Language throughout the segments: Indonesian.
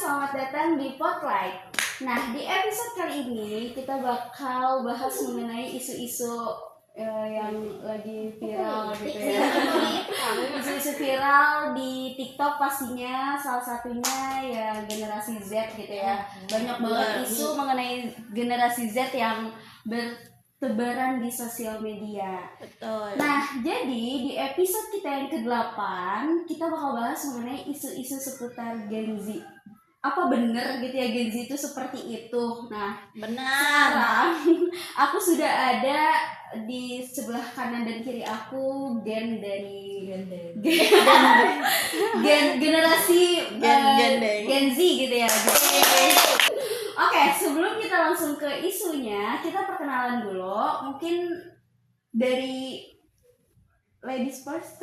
selamat datang di Spotlight. Nah, di episode kali ini kita bakal bahas mengenai isu-isu yang lagi viral gitu ya. Isu-isu viral di TikTok pastinya, salah satunya ya generasi Z gitu ya. Banyak banget isu mengenai generasi Z yang bertebaran di sosial media. Betul. Nah, jadi di episode kita yang ke-8 kita bakal bahas mengenai isu-isu seputar Gen Z. Apa bener gitu ya Gen Z itu seperti itu? Nah, Benar. sekarang aku sudah ada di sebelah kanan dan kiri aku Gen generasi Gen Z gitu ya. Oke, sebelum kita langsung ke isunya, kita perkenalan dulu. Mungkin dari ladies first.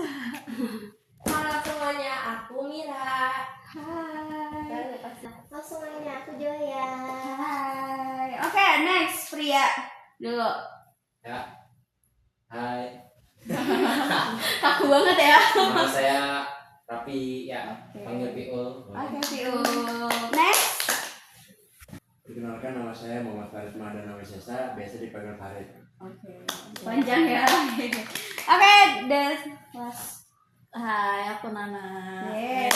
Halo semuanya, aku Mira. Hai. Halo semuanya, aku Joya. Hai. Oke, next Pria dulu. Ya, hai. Kaku banget ya. Nama saya Rapi, ya, Oke. panggil Piul. Oke, Piu. Next. Perkenalkan, nama saya Muhammad Farid Mahdan Nawisesa, biasa dipanggil Farid. Oke. Panjang ya. Oke, das. Hai, aku Nana. Yeay.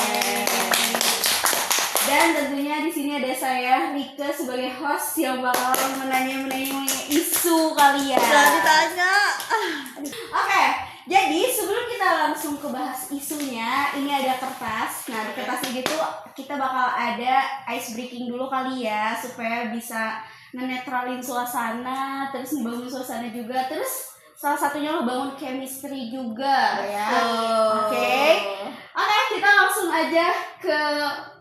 Dan tentunya di sini ada saya Rika sebagai host yang bakal menanya isu kalian. Jangan ditanya. Oke, jadi sebelum kita langsung ke bahas isunya, ini ada kertas. Nah, di kertas ini tuh kita bakal ada ice breaking dulu kali ya, supaya bisa ngenetralin suasana, terus ngebangun suasana juga, terus salah satunya lo bangun chemistry juga ya. Oke, kita langsung aja ke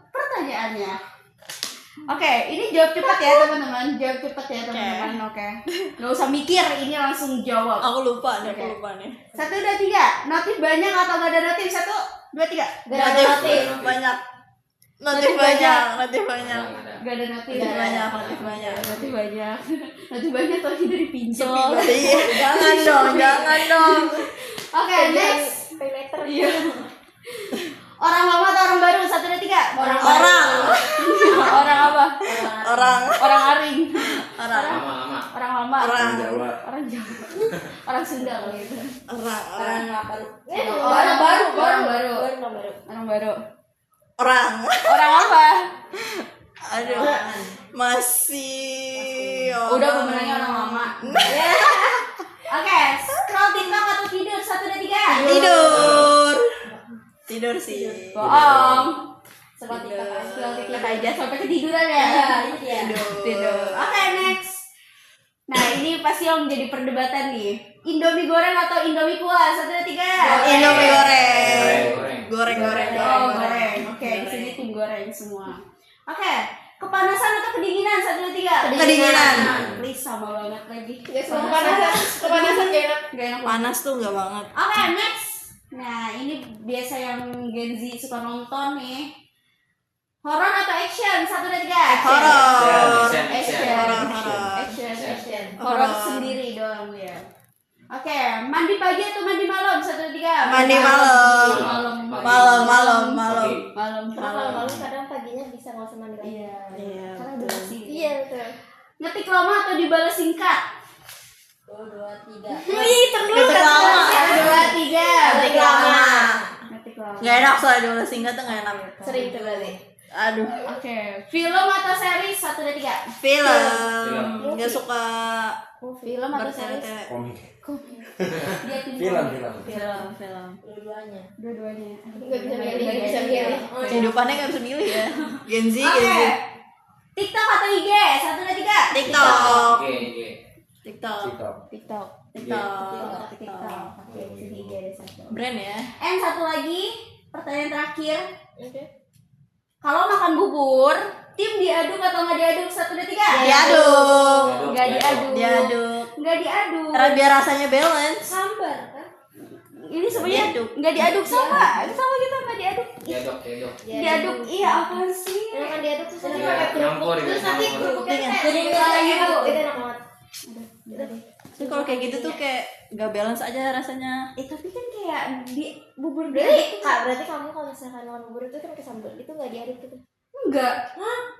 pertanyaannya. Oke, ini jawab cepat ya teman-teman. Jawab cepat ya teman-teman. Oke. Nggak usah mikir, ini langsung jawab. Aku lupa nih, Oke. aku lupa nih. 1, 2, 3. Notif banyak atau nggak ada notif? 1, 2, 3. Notif banyak. Notif banyak. Notif banyak. Gak ada notif. Notif banyak, notif banyak. Notif banyak. Notif banyak tuh dari pinjol. Iya, jangan dong, jangan dong. Oke, next. Paylater. Iya. Orang lama atau orang baru? 1, 2, 3. Orang. Orang apa? Orang. Orang aring. Lama-lama. Orang lama. Orang Jawa. Orang Jawa. Orang Sunda kalau gitu. Orang apa? Orang baru. Orang baru. Orang baru. Orang. Orang apa? Aduh. Masih. Udah pemenangnya orang lama. Oke, scroll TikTok atau tidur? 1, 2, 3. Tidur sih. Bohong. Scroll Tidur. TikTok. Scroll TikTok aja sampai ketiduran ya. Iya. Tidur. Oke, next. Nah, ini pasti yang menjadi perdebatan nih. Indomie goreng atau Indomie kuah? 1, 2, 3. Indomie goreng. Goreng. Goreng. Oh, goreng. Oke, di sini tim goreng semua. Oke, kepanasan atau kedinginan? 1, 2, 3. Kedinginan. Please, sama banget lagi. Kepanasan gak enak. Gak enak. Panas tuh enggak banget. Oke, next. Nah, ini biasa yang Gen Z suka nonton nih. Horor atau action? 1, 2, 3. Horor. Action. Horor sendiri doang ya. Oke, mandi pagi atau mandi malam? 1, 2, 3. Mandi malam. Malam. Malam. Karena kalau malu kadang paginya bisa nggak usah mandi lagi. Iya. Karena udah sih. Iya betul. Ngetik lama atau dibalas singkat? 2, 3. Wih, Ngetik lama. 2, 3. Ngetik lama. Ngetik lama. Nggak enak soalnya dulu singkat tuh nggak enak. Sering tuh berarti. Aduh. Oke, film atau series? 1, 2, 3. Film. Nggak suka Film atau series? bertele-tele. Komik. Dia tim Film. Film. Dua-duanya. Dua-duanya. Nggak bisa milih. Nggak bisa milih. Kehidupannya nggak bisa milih ya. Gen Z. Oke. TikTok atau IG? 1, 2, 3. TikTok. Oke. TikTok. TikTok. TikTok. Oke, di sini IG ada satu. Brand ya. And satu lagi, pertanyaan terakhir. Oke. Kalau makan bubur, tim diaduk atau nggak diaduk? 1, 2, 3. Diaduk. Nggak diaduk. Diaduk. Nggak diaduk. Biar rasanya balance. Sambar kan? Ini sebenarnya Diaduk. nggak diaduk sama kita nggak diaduk. Diaduk. Diaduk, iya apaan sih? Enak kan diaduk terus Iya, pakai kerupuk. nyampur, Terus iya, nanti nyampur. kerupuknya Iya. kayak Iya. itu enak banget. Tapi kalau kayak gitu tuh kayak nggak balance aja rasanya. Tapi kan kayak di bubur Berarti diaduk. Kak, berarti kamu kalau misalkan makan bubur itu kan pakai sambal itu nggak diaduk gitu. enggak.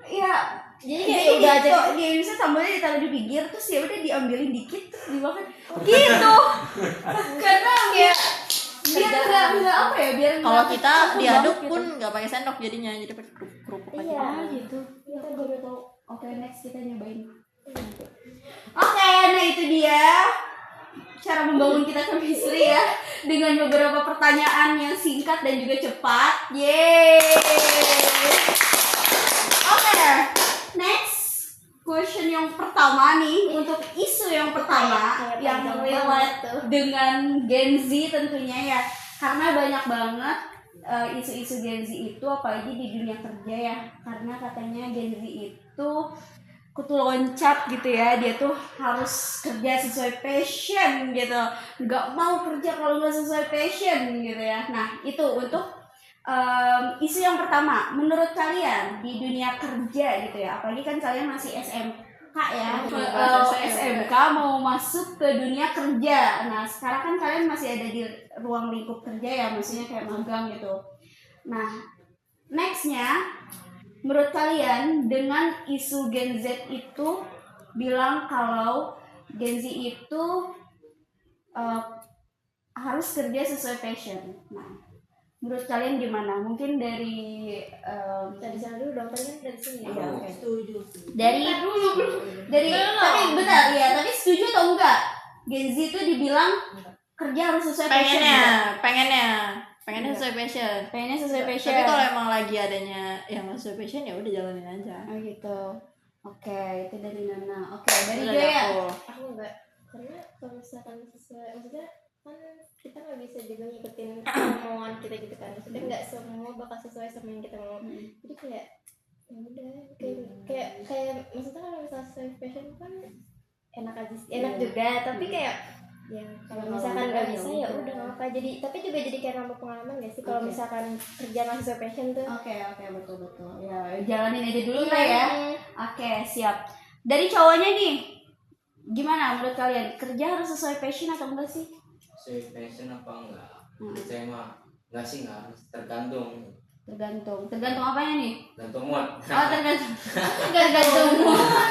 Ya, Jadi jadi kayak udah aja. di Indonesia sambalnya ditaruh di pinggir terus ya udah diambilin dikit terus dimakan gitu. Karena kayak biar enggak apa ya, biar Kalau nggak kita campur diaduk banget pun nggak pakai sendok jadinya, jadi pakai kerupuk aja. Iya. gitu. Kita baru tahu. Oke, next kita nyobain. Oke, nah itu dia cara membangun kita chemistry ya dengan beberapa pertanyaan yang singkat dan juga cepat. Yeay. Oke, next question yang pertama nih untuk isu yang pertama Kayak yang panjang relate banget tuh. dengan Gen Z tentunya ya, karena banyak banget isu-isu Gen Z itu apalagi di dunia kerja ya, karena katanya Gen Z itu kutu loncat gitu ya, dia tuh harus kerja sesuai passion gitu, nggak mau kerja kalau nggak sesuai passion gitu ya. Nah itu untuk isu yang pertama, menurut kalian di dunia kerja gitu ya, apalagi kan kalian masih SMK ya, SMK mau masuk ke dunia kerja. Nah sekarang kan kalian masih ada di ruang lingkup kerja ya, maksudnya kayak magang gitu. Nah nextnya, menurut kalian dengan isu Gen Z itu bilang kalau Gen Z itu harus kerja sesuai passion. Nah, menurut kalian gimana? Mungkin dari Dari sana dulu dong, kan dari sini. Iya, oke. Setuju. dari tapi bentar ya, tapi setuju atau enggak? Gen Z itu dibilang kerja harus sesuai passion. Pengennya sesuai passion. Pengennya sesuai passion. Tapi kalau emang lagi adanya yang nggak sesuai passion ya udah jalanin aja. Oh gitu. Oke, itu dari Nana. Oke, dari Udah Joya. aku. Aku enggak, karena kalau misalkan sesuai, maksudnya kan kita nggak bisa juga ngikutin kemauan kita gitu kan, maksudnya nggak semua bakal sesuai sama yang kita mau. Jadi kayak ya udah, kayak maksudnya kalau misalnya sesuai passion kan enak aja sih, enak juga, tapi kayak ya kalau misalkan nggak bisa ya udah nggak apa. Jadi tapi juga jadi kayak nambah pengalaman nggak sih kalau Oke. misalkan kerja nggak sesuai passion tuh. Oke, betul. Ya, jalanin aja dulu lah ya. Oke, siap. Dari cowoknya nih, gimana menurut kalian? Kerja harus sesuai passion atau enggak sih? Sesuai passion apa enggak? Saya mah enggak sih, enggak harus, tergantung Tergantung apanya nih? gantung mood. Oh, tergantung.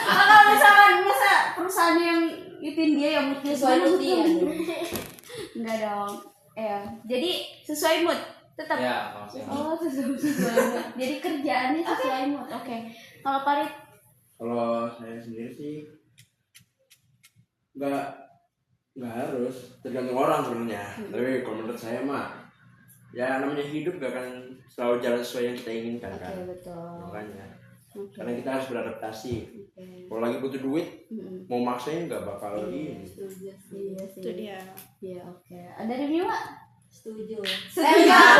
Kalau misalkan masa perusahaan yang ituin dia yang moodnya Sesuai mood dia. Enggak dong. Jadi sesuai mood tetap. Ya, kalau saya Oh, sesuai mood. Jadi kerjaannya sesuai mood. Oke. Kalau Farid, Kalau saya sendiri sih nggak harus, tergantung orang sebenarnya. Tapi kalau menurut saya mah ya namanya hidup gak akan selalu jalan sesuai yang kita inginkan kan. betul. Makanya Oke. karena kita harus beradaptasi. Kalau lagi butuh duit mau maksain nggak bakal ini. Setuju sih. Iya sih. Itu dia. Iya, oke. Ada review Mak? Setuju. Enggak.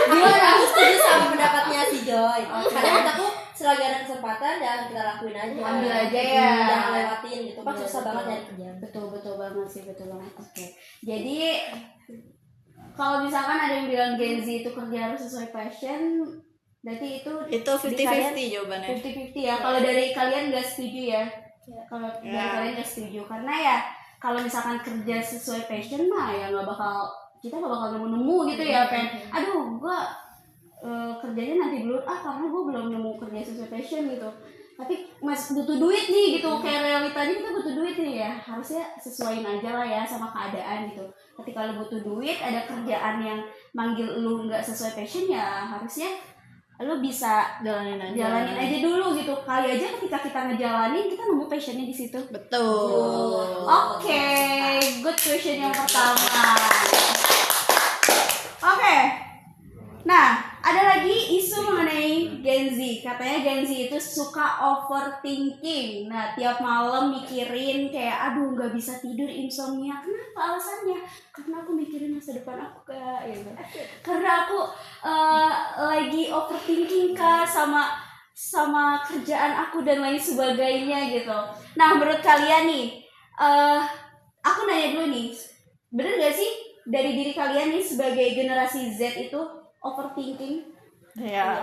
Gimana? Aku setuju sama pendapatnya si Joy. Karena kataku selagi ada kesempatan jangan kita lakuin aja. Ambil aja ya. Jangan lewatin gitu. Kan Iya, susah betul. banget nyari kerjaan. Betul banget sih, betul banget. Oke. Jadi kalau misalkan ada yang bilang Gen Z itu kerja harus sesuai passion, berarti itu Itu di kalian 50-50 jawabannya. 50-50 ya. Kalau dari kalian nggak setuju ya. Ya. Kalau dari Ya. kalian nggak setuju karena ya kalau misalkan kerja sesuai passion mah ya kita nggak bakal nemu gitu ya, pengen aduh gua kerjanya nanti dulu karena gua belum nemu kerja sesuai passion gitu. Tapi mas butuh duit nih gitu, kayak realitanya kita butuh duit nih ya, harusnya sesuaiin aja lah ya sama keadaan gitu. Tapi kalau butuh duit ada kerjaan yang manggil lu nggak sesuai passion ya harusnya lu bisa Jalanin aja. jalanin aja dulu gitu. Kali aja ketika kita ngejalanin kita nemu passionnya di situ. Betul. Oke, good question yang pertama. Oke. Nah, ada lagi isu mengenai Gen Z. Katanya Gen Z itu suka overthinking. Nah, tiap malam mikirin kayak aduh nggak bisa tidur, insomnia. Kenapa alasannya? Karena aku mikirin masa depan aku Kak. Gitu. Karena aku lagi overthinking Kak sama kerjaan aku dan lain sebagainya gitu. Nah, menurut kalian nih, aku nanya dulu nih, bener gak sih dari diri kalian nih sebagai generasi Z itu overthinking? Ya.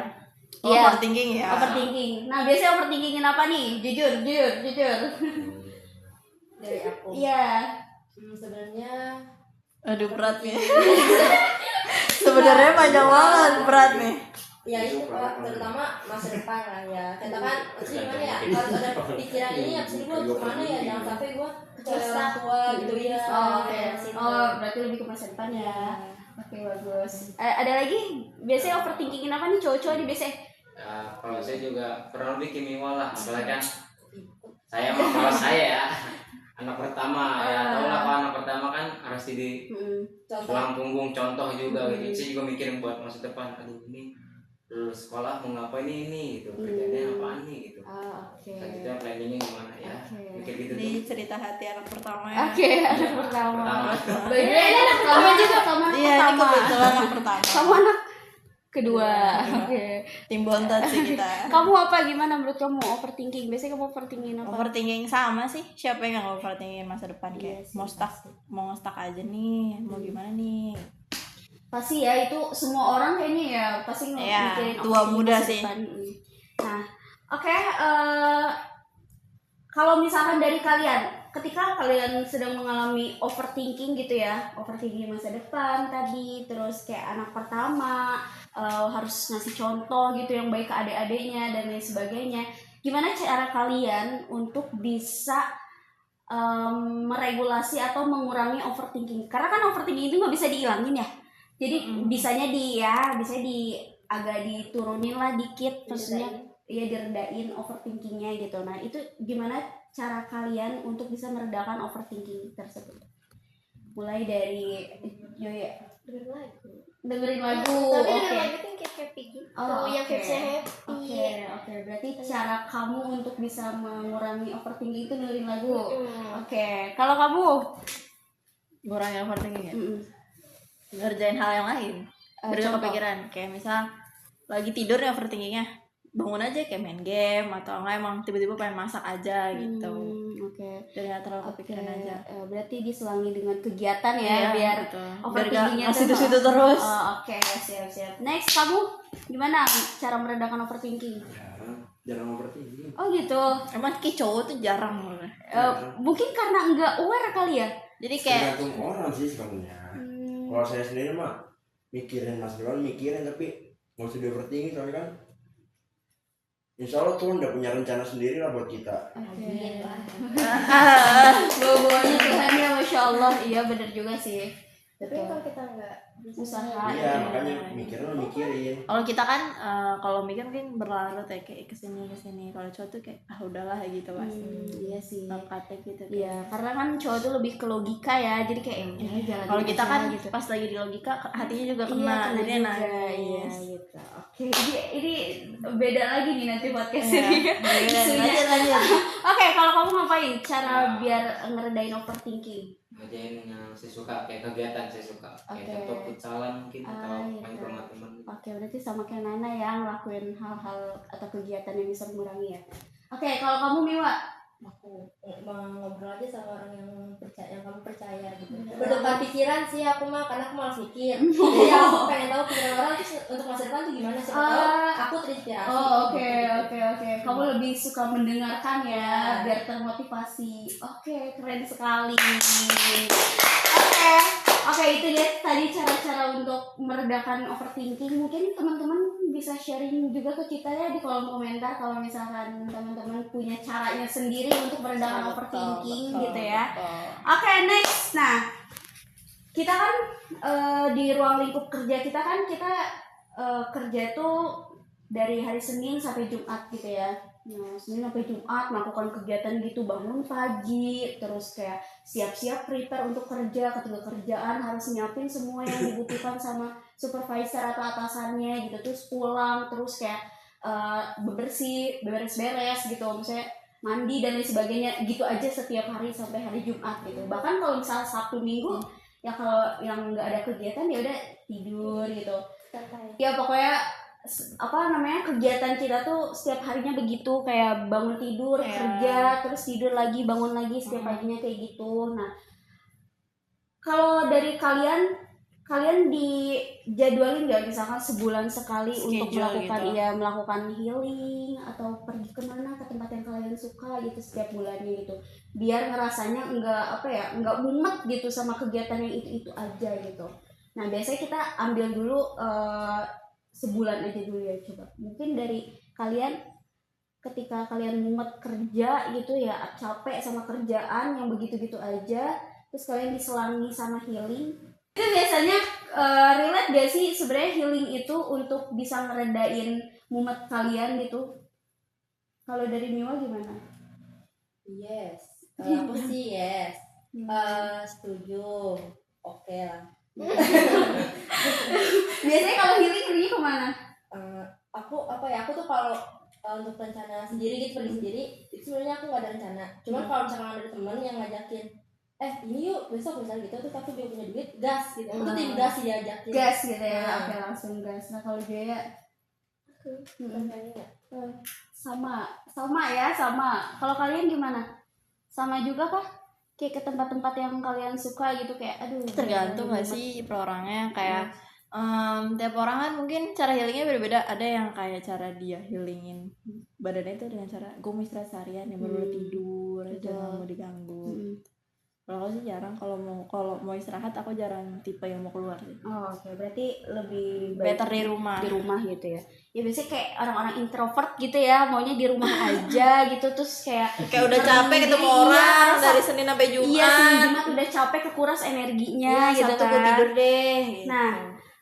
Iya. Overthinking ya. Overthinking. Nah, biasanya overthinkingin apa nih? Jujur. Dari aku. Iya. Sebenarnya Aduh berat nih. Sebenarnya panjang banget, berat nih. ya itu Pak, terutama masa depan lah ya. Kita kan maksudnya gimana ya, harus ada pikiran ini abis ini gue harus kemana ya, jangan sampai gue kecuali orang tua gitu ya. Oh, berarti lebih ke masa depan ya. Oke, bagus. Ada lagi biasanya overthinkingin apa nih cowok-cowok nih biasanya? Ya, kalau saya juga kurang lebih kimiwa lah, apalagi kan saya mah kalau saya ya anak pertama ya tau lah kalau anak pertama kan harus jadi tulang punggung contoh juga gitu. Saya juga mikirin buat masa depan, aduh ini lulus sekolah mau ngapain ini gitu, kerjanya apaan nih gitu. Oke. Selanjutnya planningnya gimana ya, mikir gitu Ini tuh. cerita hati anak pertama ya. Oke, anak pertama. Pertama. By the way, ini anak pertama juga, kamu anak Iya, ini pertama. kebetulan anak pertama. Kamu anak kedua. Oke. Tim bontot sih kita. Kamu apa gimana menurut kamu overthinking? Biasanya kamu overthinking apa? Overthinking sama sih. Siapa yang nggak overthinking masa depan kayak mau stuck aja nih, mau gimana nih? Pasti ya, itu semua orang kayaknya ya pasti Iya, mikirin tua overthinking muda masa sih. depan. Nah, oke, kalau misalkan dari kalian, ketika kalian sedang mengalami overthinking gitu ya, overthinking masa depan tadi, terus kayak anak pertama harus ngasih contoh gitu yang baik ke adik-adiknya dan lain sebagainya, gimana cara kalian untuk bisa meregulasi atau mengurangi overthinking? Karena kan overthinking itu nggak bisa dihilangin ya, jadi bisa agak diturunin lah dikit, maksudnya ya diredain overthinkingnya gitu. Nah itu gimana cara kalian untuk bisa meredakan overthinking tersebut? Mulai dari Joya, dengerin lagu. Tapi Oke. dengan lagu itu yang kayak happy gitu, yang Oke. vibes-nya happy. Oke. Berarti cara kamu untuk bisa mengurangi overthinking itu dengerin lagu. Oke. Kalau kamu? Ngurangin overthinking ya. Mm-mm. Ngerjain hal yang lain. Biar Contoh. gak kepikiran. Kayak misal lagi tidur ya overthinkingnya, bangun aja kayak main game atau enggak emang tiba-tiba pengen masak aja gitu. Oke. Dari gak terlalu kepikiran aja. Berarti diselangi dengan kegiatan ya, Iya, biar gitu. Biar gak overthinkingnya masih situ terus. Oke, siap. Next, kamu gimana cara meredakan overthinking? Jarang overthinking. Oh gitu. Emang kayak cowok tuh jarang loh. Mungkin karena nggak aware kali ya. Jadi kayak Tergantung orang sih sebenarnya. Kalau saya sendiri mah mikirin masa depan, tapi nggak usah di overthinking, soalnya kan Insya Allah Tuhan udah punya rencana sendiri lah buat kita. Bawa-bawanya Tuhan ya, Masya Allah. Iya benar juga sih. Tapi kalau kita nggak Usaha. Iya, makanya mikirin. kalau kita kan kalau mikir mungkin berlarut ya kayak kesini. Kalau cowok tuh kayak udahlah gitu pasti. Iya sih. Lengkapnya gitu. Iya, karena kan cowok tuh lebih ke logika ya. Jadi kayak jalan. Kalau kita kan pas lagi di logika hatinya juga kena, jadi enak. Iya gitu. Oke, ini beda lagi nih nanti podcastnya. Lanjut. Oke, kalau kamu ngapain cara biar ngeredain overthinking? Ngerjain yang saya suka, kayak kegiatan saya suka, kayak Oke. contoh futsalan mungkin atau main gitu. ke rumah teman. Oke, berarti sama kayak Nana ya, ngelakuin hal-hal atau kegiatan yang bisa mengurangi ya. Oke, kalau kamu Miwa? aku mau ngobrol aja sama orang yang kamu percaya gitu. Bertukar pikiran sih aku mah, karena aku malas mikir. Jadi aku pengen tahu pikiran orang terus untuk masa depan tuh gimana, siapa tahu aku terinspirasi. Oke. Kamu lebih suka mendengarkan ya, biar termotivasi. Oke, keren sekali. Oke, itu dia tadi cara-cara untuk meredakan overthinking. Mungkin teman-teman bisa sharing juga ke kita ya di kolom komentar kalau misalkan teman-teman punya caranya sendiri untuk meredakan overthinking gitu ya. Oke, next. Nah, kita kan di ruang lingkup kerja kita kan kerja tuh dari hari Senin sampai Jumat gitu ya. Nah, Senin sampai Jumat melakukan kegiatan gitu, bangun pagi, terus kayak siap-siap prepare untuk kerja, ketika kerjaan harus nyiapin semua yang dibutuhkan sama supervisor atau atasannya gitu, terus pulang, terus kayak beres-beres gitu, misalnya mandi dan lain sebagainya gitu aja setiap hari sampai hari Jumat gitu. Bahkan kalau misalnya Sabtu Minggu ya kalau yang nggak ada kegiatan ya udah tidur gitu. Ya pokoknya kegiatan kita tuh setiap harinya begitu, kayak bangun tidur, kerja, terus tidur lagi, bangun lagi, setiap paginya kayak gitu. Nah, kalau dari kalian dijadwalin nggak misalkan sebulan sekali Schedule untuk melakukan gitu. melakukan healing atau pergi kemana ke tempat yang kalian suka gitu setiap bulannya gitu, biar ngerasanya nggak mumet gitu sama kegiatan yang itu aja gitu. Nah biasanya kita ambil dulu sebulan aja dulu ya, coba mungkin dari kalian ketika kalian mumet kerja gitu ya, capek sama kerjaan yang begitu-gitu aja, terus kalian diselangi sama healing, itu biasanya relate gak sih sebenarnya healing itu untuk bisa ngeredain mumet kalian gitu? Kalau dari Miwa gimana? Yes, kalau aku sih yes. Setuju. Oke lah. Biasanya kalau healingnya kemana? Aku tuh kalau untuk rencana sendiri gitu, pergi sendiri itu sebenarnya aku nggak ada rencana. Cuman kalau misalkan ada teman yang ngajakin, ini yuk besok misalnya gitu, terus aku dia punya duit, gas gitu. Itu tim gas sih diajakin. Gas gitu ya, Nah. oke langsung gas. Nah kalau Jaya sama ya. Kalau kalian gimana? Sama juga kah? Kayak ke tempat-tempat yang kalian suka gitu, kayak aduh. Tergantung gak sih per orangnya, kayak tiap orang kan mungkin cara healingnya beda-beda. Ada yang kayak cara dia healingin badannya itu dengan cara gue mau istirahat seharian, yang baru tidur aja, nggak mau diganggu. Kalau aku sih jarang, kalau mau istirahat aku jarang tipe yang mau keluar sih. Oh, oke. Berarti lebih Better di rumah. Di rumah gitu ya. Ya biasanya kayak orang-orang introvert gitu ya, maunya di rumah aja gitu, terus kayak udah capek ketemu orang dari Senin sampai Jumat. Iya, Senin Jumat udah capek, kekuras energinya gitu Sabtu kan. gue tidur deh gitu.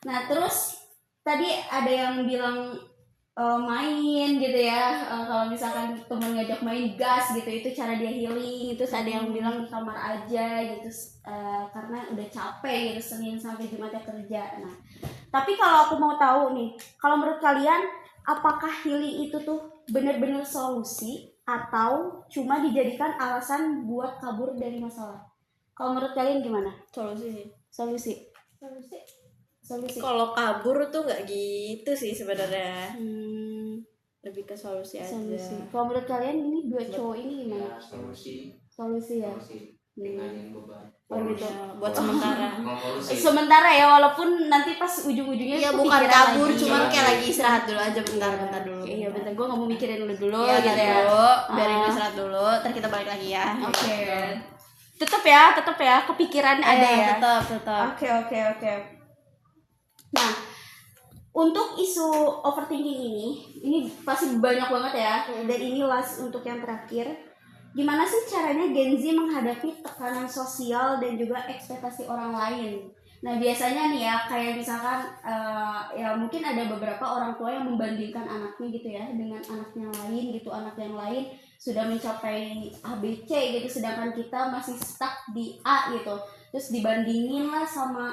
Nah terus tadi ada yang bilang main gitu ya, kalau misalkan temen ngajak main gas gitu, itu cara dia healing. Terus ada yang bilang di kamar aja gitu, karena udah capek gitu Senin sampai Jumatnya kerja. Nah tapi kalau aku mau tahu nih, kalau menurut kalian apakah healing itu tuh benar-benar solusi atau cuma dijadikan alasan buat kabur dari masalah? Kalau menurut kalian gimana? Solusi. Kalau kabur tuh nggak gitu sih sebenarnya. Lebih ke solusi aja. Kalau menurut kalian ini dua cowok ini gimana? Solusi ya. Ringanin beban. Oh gitu. Buat sementara. Sementara ya, walaupun nanti pas ujung-ujungnya Iya, tuh bukan pikiran kabur, lagi. cuman kayak lagi istirahat dulu aja, bentar dulu. Iya bentar, gue nggak mau mikirin lu dulu Iya, gitu ya. dulu, biarin dulu istirahat dulu, ntar kita balik lagi ya. Oke. Tetep ya, kepikiran ada ya. Tetap. Oke. Nah, untuk isu overthinking ini pasti banyak banget ya. Dan ini last untuk yang terakhir. Gimana sih caranya Gen Z menghadapi tekanan sosial dan juga ekspektasi orang lain? Nah biasanya nih ya, kayak misalkan ya mungkin ada beberapa orang tua yang membandingkan anaknya gitu ya dengan anaknya lain gitu, anak yang lain sudah mencapai ABC gitu, sedangkan kita masih stuck di A gitu. Terus dibandingin lah sama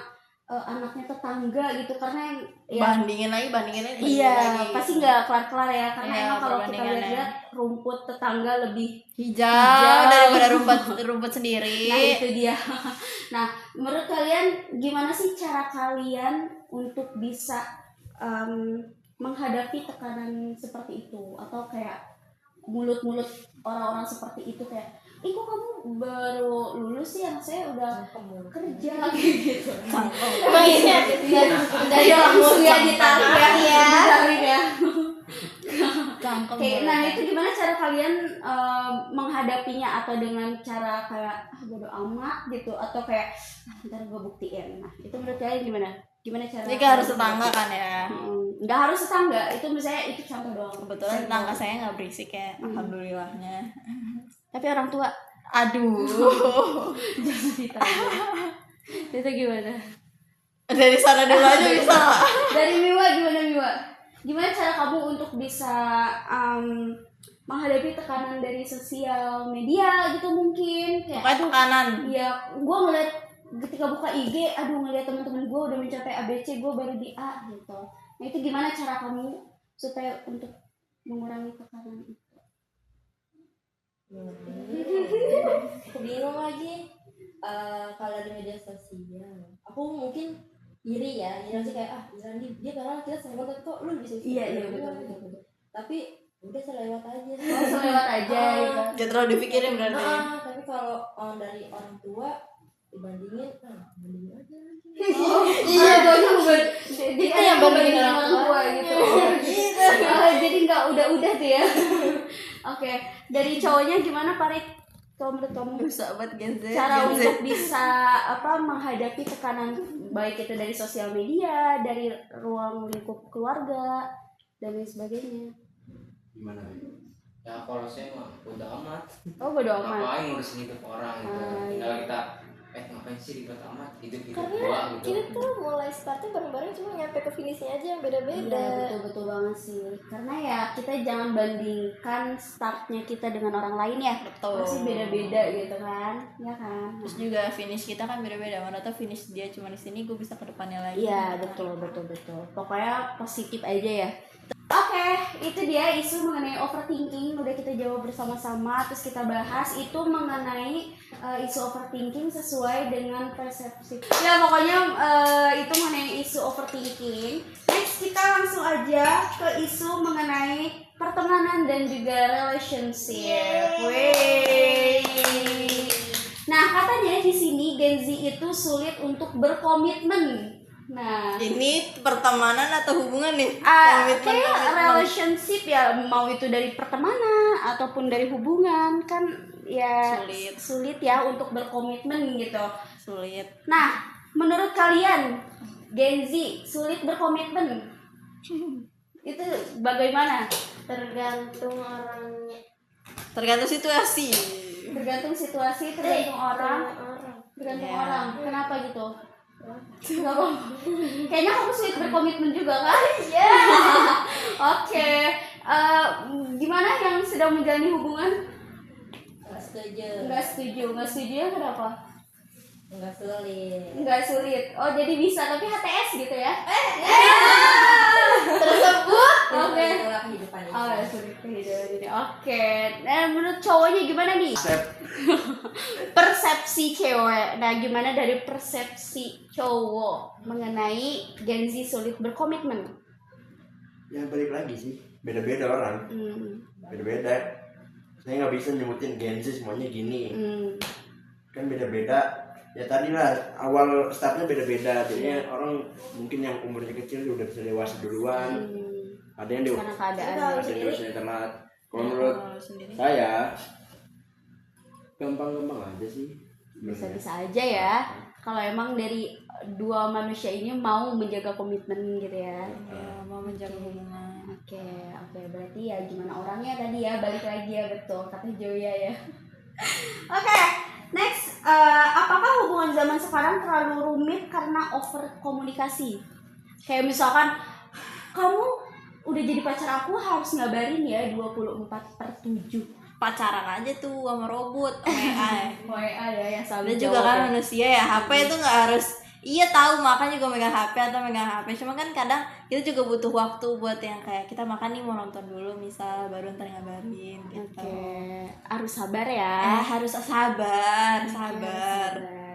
anaknya tetangga gitu, karena Bandingin lagi. Iya, pasti nggak kelar-kelar ya, karena Iya, emang kalau kita perbandingannya. lihat rumput tetangga lebih hijau daripada rumput sendiri. Nah itu dia. Nah menurut kalian gimana sih cara kalian untuk bisa menghadapi tekanan seperti itu, atau kayak mulut-mulut orang-orang seperti itu kayak, kok kamu baru lulus sih, anak saya udah kerja gitu. Emang iya, Dari langsung ya ditarik ya. Cangkem. Oke, nah itu gimana cara kalian menghadapinya, atau dengan cara kayak bodo amat gitu, atau kayak ntar gue buktiin. Nah itu menurut kalian gimana cara? Ini kan harus tetangga kan ya. Nggak harus tetangga, itu misalnya itu contoh doang. Kebetulan tetangga saya nggak berisik ya, alhamdulillahnya. Tapi orang tua Aduh. jangan ditanya. Itu gimana? Dari sana dulu aja bisa. Dari Miwa gimana? Gimana cara kamu untuk bisa menghadapi tekanan dari sosial media gitu mungkin? Pokoknya tekanan. Iya, gue ngeliat ketika buka IG, ngeliat teman-teman gue udah mencapai ABC, gue baru di A gitu. Nah itu gimana cara kamu supaya untuk mengurangi tekanan itu? Aku bingung lagi. Kalau di media sosial, aku mungkin iri sih kayak dia karena kita sering banget kok lu bisa Iya betul. Tapi udah selewat aja. Selewat aja gitu. Jangan terlalu dipikirin berarti. Tapi kalau dari orang tua dibandingin aja. Iya banyak Itu yang bandingin orang tua gitu. Jadi nggak udah tuh ya. Oke, dari cowoknya gimana Farid? Kalau menurut kamu sahabat Gen Z. cara untuk bisa menghadapi tekanan baik itu dari sosial media, dari ruang lingkup keluarga dan lain sebagainya. Gimana? Ya kalau saya mah udah amat. Oh bodo amat. Ngapain ngurusin hidup orang gitu. Tinggal kita ngapain sih ribet amat hidup Karena gua gitu. kita tuh mulai startnya bareng-bareng, cuma nyampe ke finishnya aja yang beda-beda. Iya betul banget sih. Karena ya kita jangan bandingkan startnya kita dengan orang lain ya. Betul. Pasti beda-beda gitu kan, ya kan. Terus juga finish kita kan beda-beda. Mana tuh finish dia cuma di sini, gue bisa ke depannya lagi. Iya betul. Pokoknya positif aja ya. Oke, itu dia isu mengenai overthinking. Udah kita jawab bersama-sama. Terus kita bahas itu mengenai isu overthinking sesuai dengan persepsi. Ya pokoknya itu mengenai isu overthinking. Next kita langsung aja ke isu mengenai pertemanan dan juga relationship. Wey. Nah katanya di sini Gen Z itu sulit untuk berkomitmen. Nah, Ini pertemanan atau hubungan nih? kayak relationship ya, mau itu dari pertemanan ataupun dari hubungan kan ya sulit ya untuk berkomitmen gitu. Sulit. Nah, menurut kalian Gen Z sulit berkomitmen itu bagaimana? Tergantung orangnya. Tergantung situasi. Tergantung situasi, tergantung orang, tergantung Ya. orang. Kenapa gitu? Gak apa. Kayaknya kamu sulit berkomitmen juga kan? Iya. Oke. Gimana yang sedang menjalani hubungan? Nggak setuju ya kenapa? Nggak sulit. Oh jadi bisa tapi HTS gitu ya? Tersebut. Oke. Oh ya sulit kehidupan. Oke. Nah menurut cowoknya gimana nih? Persepsi cewek. Nah gimana dari persepsi cowok mengenai Gen Z sulit berkomitmen? Ya balik lagi sih, beda-beda orang, beda-beda. Saya nggak bisa nyebutin Gen Z semuanya gini, kan beda-beda. Ya tadi lah awal startnya beda-beda, jadinya orang mungkin yang umurnya kecil udah bisa dewasa duluan, ada yang Karena keadaan. ada yang dewasa telat. Kalau menurut saya gampang-gampang aja sih. Bisa-bisa aja ya. Kalau emang dari dua manusia ini mau menjaga komitmen gitu ya. Ya, mau menjaga hubungan. Oke, berarti ya gimana orangnya tadi ya, balik lagi ya betul kata Joya ya. Oke, next, apakah hubungan zaman sekarang terlalu rumit karena over komunikasi? Kayak misalkan kamu udah jadi pacar aku harus ngabarin ya 24/7. Pacaran aja tuh sama robot, WA. WA ya yang Ada selalu juga kan manusia ya, HP itu nggak harus. Iya tahu makan juga megang HP atau megang HP, cuma kan kadang kita juga butuh waktu buat yang kayak kita makan nih mau nonton dulu misal baru ntar ngabarin gitu. Oke, harus sabar ya. Harus sabar.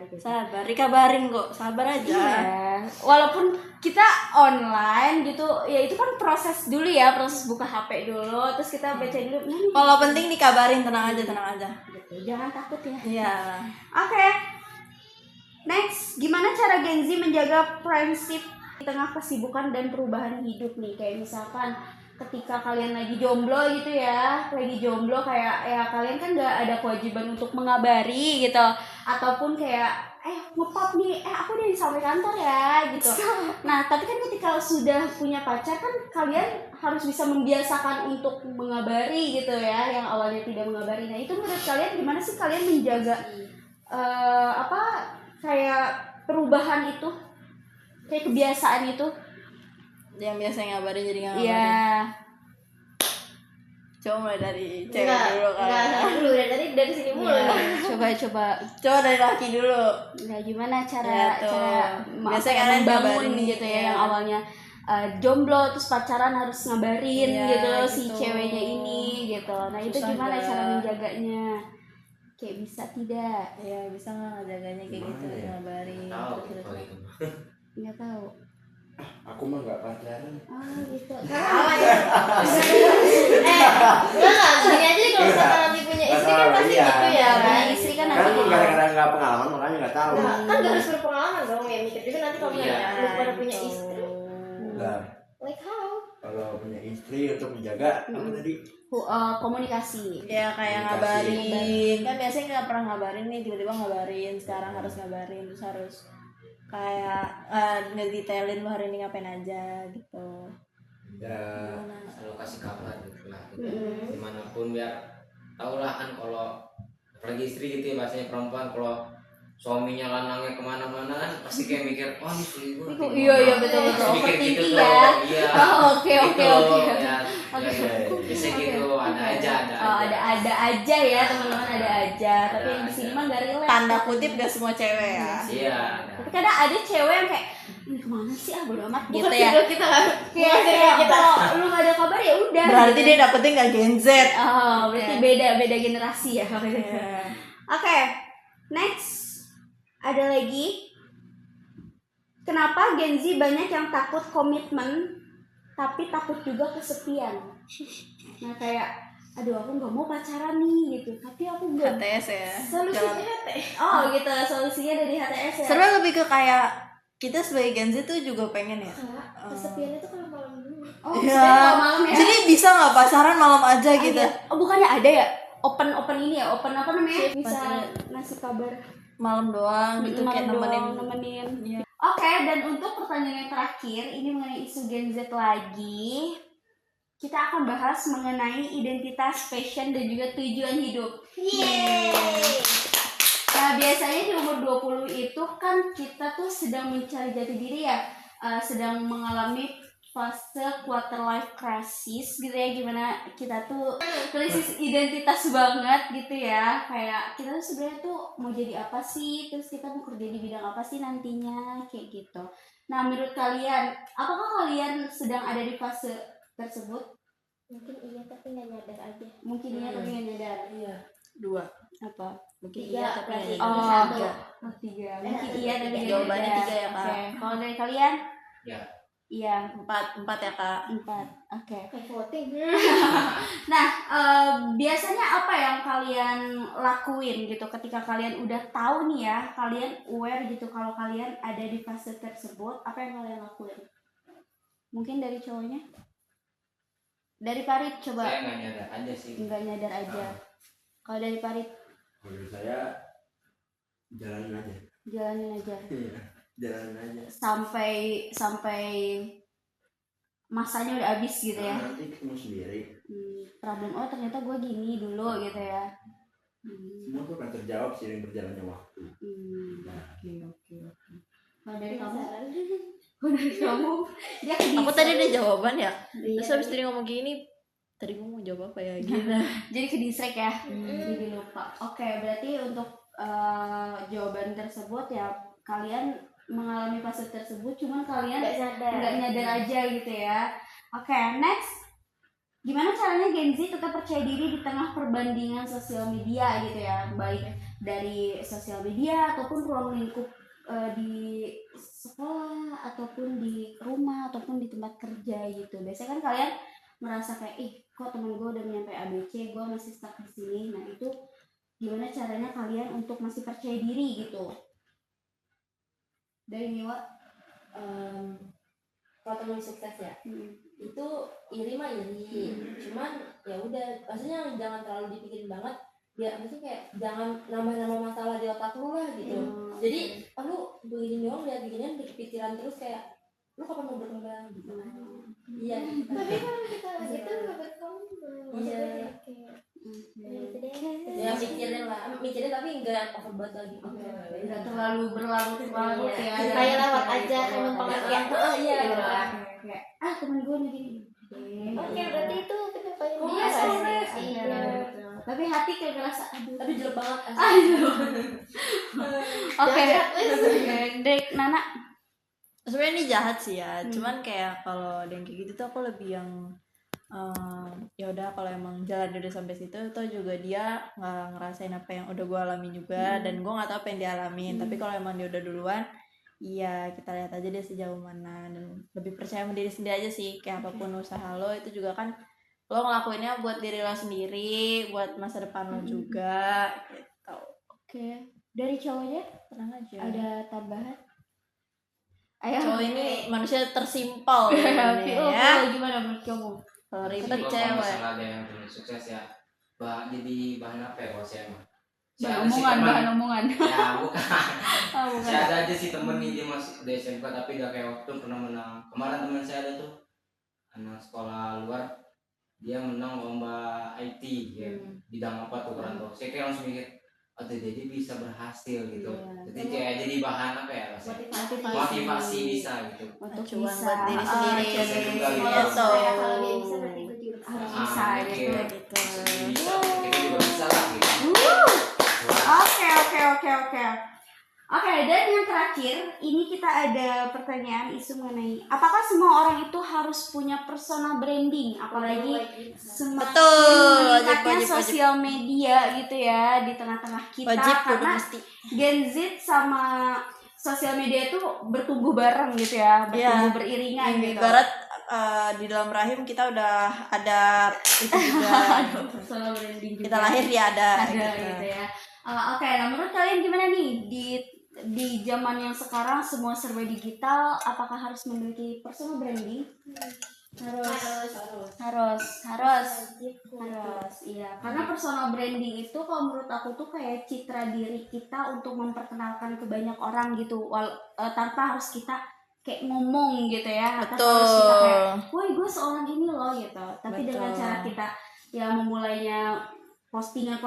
Gitu. Sabar, dikabarin kok, sabar aja. Iya. Walaupun kita online gitu, ya itu kan proses dulu ya, proses buka HP dulu, terus kita baca dulu. Kalau penting dikabarin, tenang aja. Gitu. Jangan takut ya. Iya. Oke. Next, gimana cara Gen Z menjaga prinsip di tengah kesibukan dan perubahan hidup nih? Kayak misalkan ketika kalian lagi jomblo gitu ya, kayak ya kalian kan nggak ada kewajiban untuk mengabari gitu, ataupun kayak ngepop nih, aku udah sampai kantor ya gitu. Nah tapi kan ketika sudah punya pacar kan kalian harus bisa membiasakan untuk mengabari gitu ya, yang awalnya tidak mengabari. Nah itu menurut kalian gimana sih kalian menjaga kayak perubahan itu, kayak kebiasaan itu? Yang biasa ngabarin jadi nggak ngabarin. Iya. Coba mulai dari cewek dulu kan. Enggak dulu dari sini mulu. Coba dari laki dulu. Nah gimana cara Ya, tuh. Biasanya kalian membangun ngabarin gitu ya, ya. yang awalnya jomblo terus pacaran harus ngabarin Iya, gitu si gitu. ceweknya ini gitu. Nah itu Susah gimana juga. cara menjaganya? Kayak bisa tidak? Ya bisa nggak ngejaganya kayak gitu, ngabarin. Tahu terus- kalau itu. Nggak tahu. Aku mah nggak pacaran. Gitu. Enggak, gini aja kalau misalkan nanti punya istri kan pasti Iya. gitu ya. Punya istri kan Kan nanti aku kadang-kadang nggak pengalaman makanya nggak tahu. Nah, kan gak harus berpengalaman dong ya, mikir juga nanti kalau misalnya Iya. lu pada punya istri. Nah, Like how? kalau punya istri untuk menjaga apa tadi komunikasi. Ya kayak Komunikasi. ngabarin kan biasanya nggak pernah ngabarin nih, tiba-tiba ngabarin, sekarang harus ngabarin, terus harus kayak ngedetailin lu hari ini ngapain aja gitu. ya selalu kasih kabar gitu lah gitu. Dimanapun biar tau lah kan, kalau apalagi istri gitu ya, bahasanya perempuan kalau suaminya lanangnya kemana-mana kan pasti kayak mikir wah ini selingkuh nanti Iya gimana? betul Terus mikir gitu overthinking tuh, ya. iya Oke gitu ya, Oke. bisa gitu ada aja ada aja ya teman-teman, ada aja. Tapi Ada yang di sini aja. mah nggak relate. Tanda kutip gak semua cewek ya. iya Tapi kadang ada cewek yang kayak ini kemana sih bodo amat Gitu Bukan ya. circle kita kan. Kayak kalau lu nggak ada kabar ya udah. Berarti gitu. dia dapetnya nggak Gen Z. Oh, berarti Oke. beda generasi ya. Iya. Oke, next ada lagi. Kenapa Gen Z banyak yang takut komitmen tapi takut juga kesepian? Nah kayak, aduh aku nggak mau pacaran nih gitu, tapi aku nggak. HTS ya. Solusinya oh gitu, solusinya dari HTS ya. Sebenarnya lebih ke kayak kita sebagai Gen Z tuh juga pengen ya. kesepiannya tuh kalau malam dulu. Oh, Ya. kalau malam ya. Jadi bisa nggak pacaran malam aja gitu? Oh bukannya ada ya? Open ini ya, open apa namanya? Shift, Bisa maksudnya. ngasih kabar. Malam doang gitu kayak nemenin. Iya. Oke, dan untuk pertanyaan yang terakhir ini mengenai isu Gen Z lagi. Kita akan bahas mengenai identitas, passion dan juga tujuan hidup. Yeay. Nah, biasanya di umur 20 itu kan kita tuh sedang mencari jati diri ya. Sedang mengalami fase quarter life crisis gitu ya, gimana kita tuh krisis identitas banget gitu ya, kayak kita tuh sebenarnya tuh mau jadi apa sih, terus kita mau kerja di bidang apa sih nantinya kayak gitu. Nah menurut kalian, apakah kalian sedang ada di fase tersebut? Mungkin iya tapi nggak nyadar aja. Mungkin iya tapi nggak nyadar. Iya. 2. Apa? Mungkin Tiga, iya tapi berarti. nggak Oh, nyadar. Tiga. Oh, 3. Mungkin iya tapi nggak Jawabannya nyadar. 3 ya, Kak. Oke. Kalau dari kalian? ya Iya. 4 ya Kak. 4. Oke. Voting. Nah, biasanya apa yang kalian lakuin gitu ketika kalian udah tahu nih ya, kalian aware gitu kalau kalian ada di fase tersebut, apa yang kalian lakuin? Mungkin dari cowoknya? Dari Farid coba. saya nggak nyadar aja sih. Nggak nyadar aja. Kalau dari Farid, menurut saya jalanin aja. jalanin aja. Iya, jalanin aja. Sampai masanya udah habis gitu ya. Nanti ketemu sendiri. Problem, oh ternyata gue gini dulu gitu ya. Semua tuh akan terjawab seiring berjalannya waktu. Oke. Kalau dari kamu? Kalau dari kamu? Dia Aku tadi ada jawaban ya. Iya. Terus habis tadi ngomong gini, tadi gue mau jawab apa ya gitu. Jadi ke distract ya, jadi lupa. Oke, berarti untuk jawaban tersebut ya kalian mengalami fase tersebut, cuman kalian nggak nyadar aja gitu ya. Oke, next. Gimana caranya Gen Z tetap percaya diri di tengah perbandingan sosial media gitu ya, baik dari sosial media ataupun ruang lingkup di sekolah ataupun di rumah ataupun di tempat kerja gitu. Biasanya kan kalian merasa kayak kok temen gue udah nyampe ABC, gue masih stuck di sini. Nah itu gimana caranya kalian untuk masih percaya diri gitu? Dari Niwa? Kalau temen sukses ya, itu iri mah iri, cuman ya udah, maksudnya jangan terlalu dipikirin banget, biar maksudnya kayak jangan nambah-nambah masalah di otak lu lah gitu. Jadi lu begini doang lihat beginian berpikiran terus kayak lu kapan mau berkembang gitu. Iya. Tapi kalau kita itu nggak berkembang. Iya. Ya Ya mikirin tapi enggak overboard lagi. Nggak terlalu berlarut-larut ya. Kayak lewat aja kayak numpang aja. Iya. Kayak temen gue nih gini. Oke, berarti itu pencapaian Oh, dia. sukses. Iya. Tapi hati kayak ngerasa aduh. Tapi jelek banget. Aduh. Oke. Dek Nana. Sebenarnya ini jahat sih ya, cuman kayak kalau yang kayak gitu tuh aku lebih yang ya udah kalau emang jalan udah sampai situ tuh juga dia nggak ngerasain apa yang udah gue alami juga, dan gue nggak tahu apa yang dia alamin. Tapi kalau emang dia udah duluan, iya kita lihat aja dia sejauh mana, dan lebih percaya sama diri sendiri aja sih. Kayak apapun usaha lo itu juga kan lo ngelakuinnya buat diri lo sendiri, buat masa depan lo juga gitu. Oke. Dari cowoknya Tenang aja. ada tambahan? Ayo. Cowok ini manusia tersimpel Ya, ya. gimana menurut kamu? Kalau Jadi ribet kalau cewek. misalnya ada yang punya sukses ya, jadi bahan apa ya kalau saya mah? Saya Bahan ada sih omongan, teman. bahan omongan. Ya bukan. Oh, bukan. Saya ada aja sih temen nih dia masih di SMK tapi gak kayak waktu pernah menang. Kemarin teman saya ada tuh anak sekolah luar, dia menang lomba IT ya. Bidang apa tuh kurang tahu. Saya kayak langsung mikir, oh jadi bisa berhasil gitu. Jadi kayak jadi bahan apa ya rasanya? Motivasi bisa gitu. Untuk Acuan bisa buat diri sendiri. Bisa juga gitu. Gitu. Kalau dia bisa berarti gue juga bisa. Harus Ah, bisa oke. gitu. Bisa, kita juga bisa lah gitu. Oke. Oke, dan yang terakhir, ini kita ada pertanyaan isu mengenai apakah semua orang itu harus punya personal branding, apalagi semakin Betul, meningkatnya wajib. sosial media gitu ya di tengah-tengah kita, Wajib kudu karena mesti. Gen Z sama sosial media itu bertumbuh bareng gitu ya, bertumbuh Iya. beriringan gitu. Ibarat di dalam rahim kita udah ada itu juga. Personal branding juga. Kita lahir ya ada gitu ya. Oke, nah menurut kalian gimana nih di zaman yang sekarang semua serba digital, apakah harus memiliki personal branding? Harus. Iya, karena personal branding itu kalau menurut aku tuh kayak citra diri kita untuk memperkenalkan ke banyak orang gitu, tanpa harus kita kayak ngomong gitu ya, atau harus kita kayak, woi gue seorang ini loh gitu. Tapi dengan cara kita ya memulainya postingan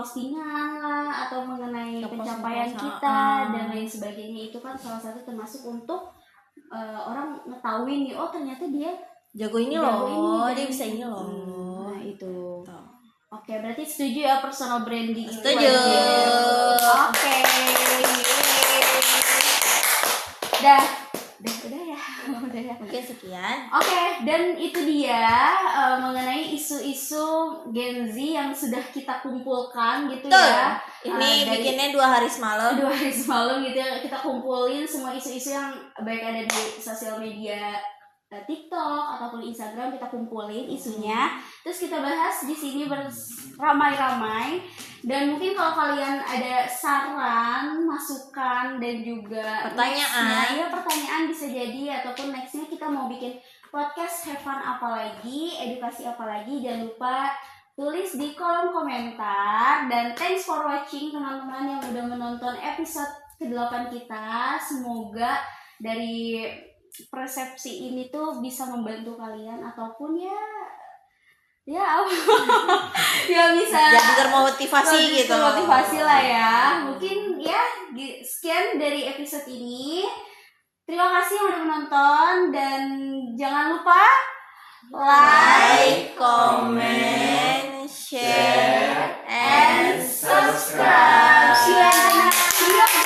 lah atau mengenai pencapaian kita dan lain sebagainya, itu kan salah satu termasuk untuk orang ngetahuin nih, oh ternyata dia jago ini loh, dia bisa ini loh. Nah itu. Oke, berarti setuju ya personal branding itu Setuju. wajib. Oke. Udah ya. Mungkin sekian. Oke, dan itu dia mengenai isu-isu Gen Z yang sudah kita kumpulkan gitu Tuh, ya. ini Dari bikinnya 2 hari semalam. 2 hari semalam gitu ya, kita kumpulin semua isu-isu yang baik ada di sosial media TikTok ataupun Instagram, kita kumpulin isunya, terus kita bahas di sini beramai-ramai. Dan mungkin kalau kalian ada saran, masukan dan juga Pertanyaan. nextnya, pertanyaan bisa jadi, ataupun nextnya kita mau bikin podcast have fun apa lagi, edukasi apa lagi, jangan lupa tulis di kolom komentar. Dan thanks for watching teman-teman yang udah menonton episode ke-8 kita. Semoga dari persepsi ini tuh bisa membantu kalian ataupun ya bisa Jadi termotivasi gitu. Termotivasi lah ya. Mungkin ya sekian dari episode ini. Terima kasih yang udah menonton dan jangan lupa like, comment, share, and subscribe.